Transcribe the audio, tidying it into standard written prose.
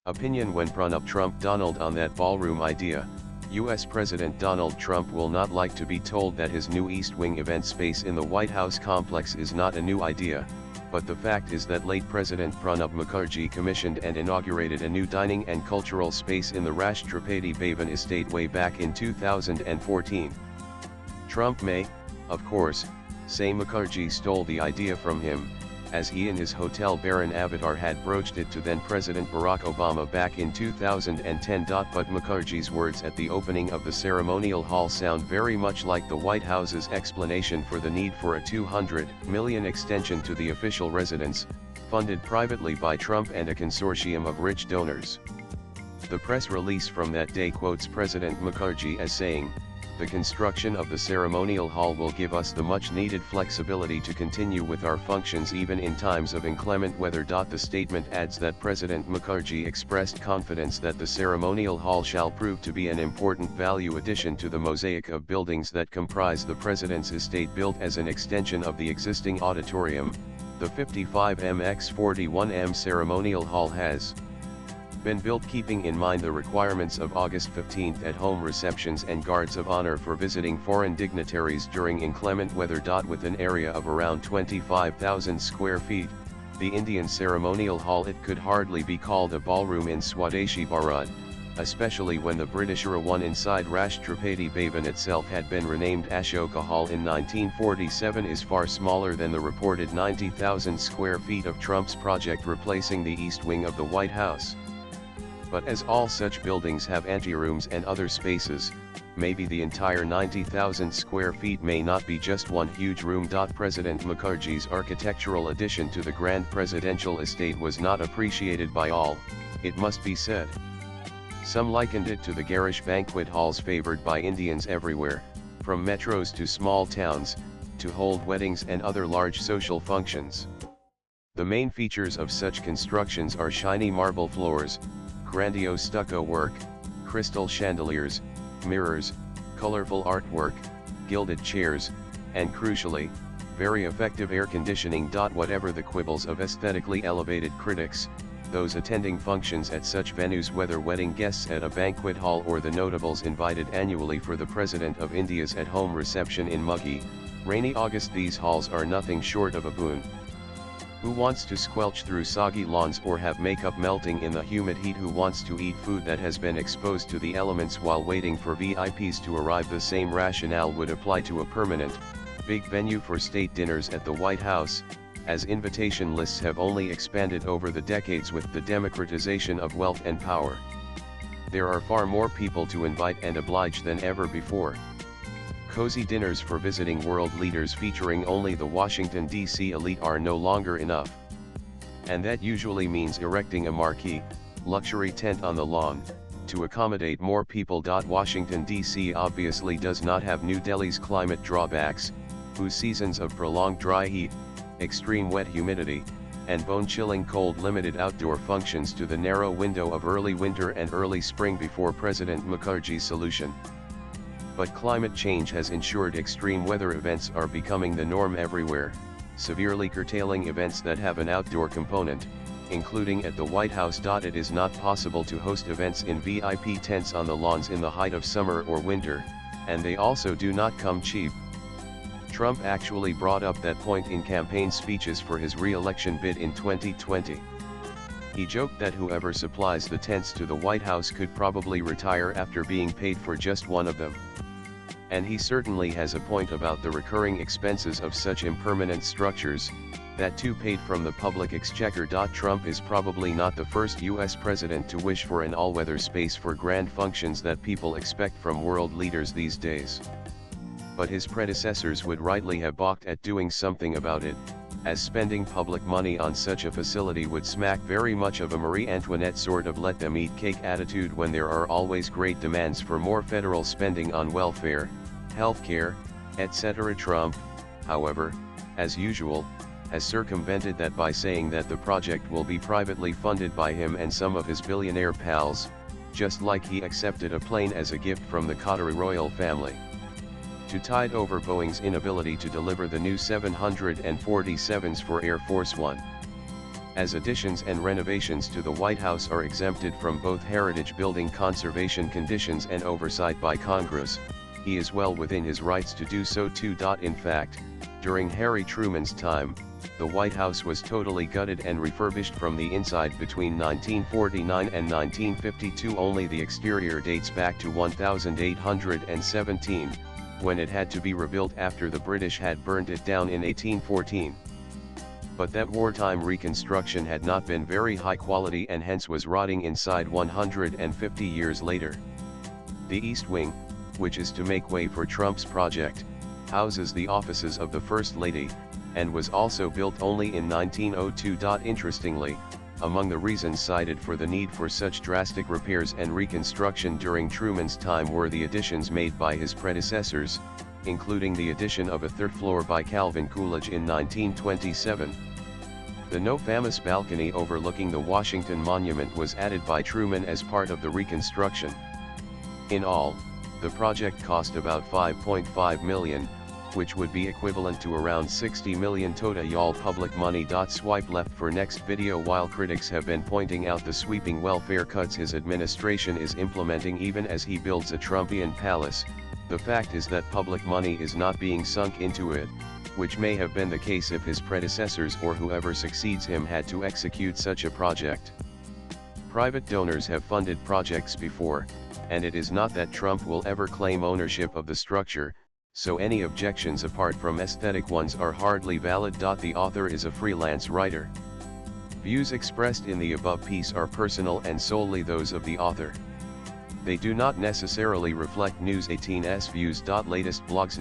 Opinion when Pranab Trump Donald on that ballroom idea. US President Donald Trump will not like to be told that his new East Wing event space in the White House complex is not a new idea, but the fact is that late President Pranab Mukherjee commissioned and inaugurated a new dining and cultural space in the Rashtrapati Bhavan estate way back in 2014. Trump may, of course, say Mukherjee stole the idea from him, as he and his hotel baron avatar had broached it to then-President Barack Obama back in 2010. But Mukherjee's words at the opening of the ceremonial hall sound very much like the White House's explanation for the need for a $200 million extension to the official residence, funded privately by Trump and a consortium of rich donors. The press release from that day quotes President Mukherjee as saying, "The construction of the ceremonial hall will give us the much-needed flexibility to continue with our functions even in times of inclement weather." The statement adds that President Mukherjee expressed confidence that the ceremonial hall shall prove to be an important value addition to the mosaic of buildings that comprise the president's estate, built as an extension of the existing auditorium. The 55 x 41 ceremonial hall has been built keeping in mind the requirements of August 15 at-home receptions and guards of honor for visiting foreign dignitaries during inclement weather. With an area of around 25,000 square feet, the Indian ceremonial hall, it could hardly be called a ballroom in Swadeshi Bharat, especially when the British era one inside Rashtrapati Bhavan itself had been renamed Ashoka Hall in 1947, is far smaller than the reported 90,000 square feet of Trump's project replacing the East Wing of the White House. But as all such buildings have anterooms and other spaces, maybe the entire 90,000 square feet may not be just one huge room. President Mukherjee's architectural addition to the grand presidential estate was not appreciated by all, it must be said. Some likened it to the garish banquet halls favored by Indians everywhere, from metros to small towns, to hold weddings and other large social functions. The main features of such constructions are shiny marble floors, grandiose stucco work, crystal chandeliers, mirrors, colorful artwork, gilded chairs, and crucially, very effective air conditioning. Whatever the quibbles of aesthetically elevated critics, those attending functions at such venues, whether wedding guests at a banquet hall or the notables invited annually for the President of India's at-home reception in muggy, rainy August, these halls are nothing short of a boon. Who wants to squelch through soggy lawns or have makeup melting in the humid heat? Who wants to eat food that has been exposed to the elements while waiting for VIPs to arrive? The same rationale would apply to a permanent, big venue for state dinners at the White House, as invitation lists have only expanded over the decades with the democratization of wealth and power. There are far more people to invite and oblige than ever before. Cozy dinners for visiting world leaders featuring only the Washington, D.C. elite are no longer enough. And that usually means erecting a marquee, luxury tent on the lawn, to accommodate more people. Washington, D.C. obviously does not have New Delhi's climate drawbacks, whose seasons of prolonged dry heat, extreme wet humidity, and bone-chilling cold limited outdoor functions to the narrow window of early winter and early spring before President Mukherjee's solution. But climate change has ensured extreme weather events are becoming the norm everywhere, severely curtailing events that have an outdoor component, including at the White House. It is not possible to host events in VIP tents on the lawns in the height of summer or winter, and they also do not come cheap. Trump actually brought up that point in campaign speeches for his re-election bid in 2020. He joked that whoever supplies the tents to the White House could probably retire after being paid for just one of them. And he certainly has a point about the recurring expenses of such impermanent structures, that too paid from the public exchequer. Trump is probably not the first US president to wish for an all-weather space for grand functions that people expect from world leaders these days. But his predecessors would rightly have balked at doing something about it, as spending public money on such a facility would smack very much of a Marie Antoinette sort of let-them-eat-cake attitude when there are always great demands for more federal spending on welfare, healthcare, etc. Trump, however, as usual, has circumvented that by saying that the project will be privately funded by him and some of his billionaire pals, just like he accepted a plane as a gift from the Qatari royal family. To tide over Boeing's inability to deliver the new 747s for Air Force One. as additions and renovations to the White House are exempted from both heritage building conservation conditions and oversight by Congress, he is well within his rights to do so too. In fact, during Harry Truman's time, the White House was totally gutted and refurbished from the inside between 1949 and 1952. Only the exterior dates back to 1817, when it had to be rebuilt after the British had burned it down in 1814. But that wartime reconstruction had not been very high quality and hence was rotting inside 150 years later. The East Wing, which is to make way for Trump's project, houses the offices of the First Lady, and was also built only in 1902. Interestingly, among the reasons cited for the need for such drastic repairs and reconstruction during Truman's time were the additions made by his predecessors, including the addition of a third floor by Calvin Coolidge in 1927. The now famous balcony overlooking the Washington Monument was added by Truman as part of the reconstruction. In all, the project cost about $5.5 million, which would be equivalent to around $60 million total y'all public money. Swipe left for next video. While critics have been pointing out the sweeping welfare cuts his administration is implementing even as he builds a Trumpian palace, the fact is that public money is not being sunk into it, which may have been the case if his predecessors or whoever succeeds him had to execute such a project. Private donors have funded projects before, and it is not that Trump will ever claim ownership of the structure, so any objections apart from aesthetic ones are hardly valid. The author is a freelance writer. Views expressed in the above piece are personal and solely those of the author. They do not necessarily reflect News 18's views. Latest blogs.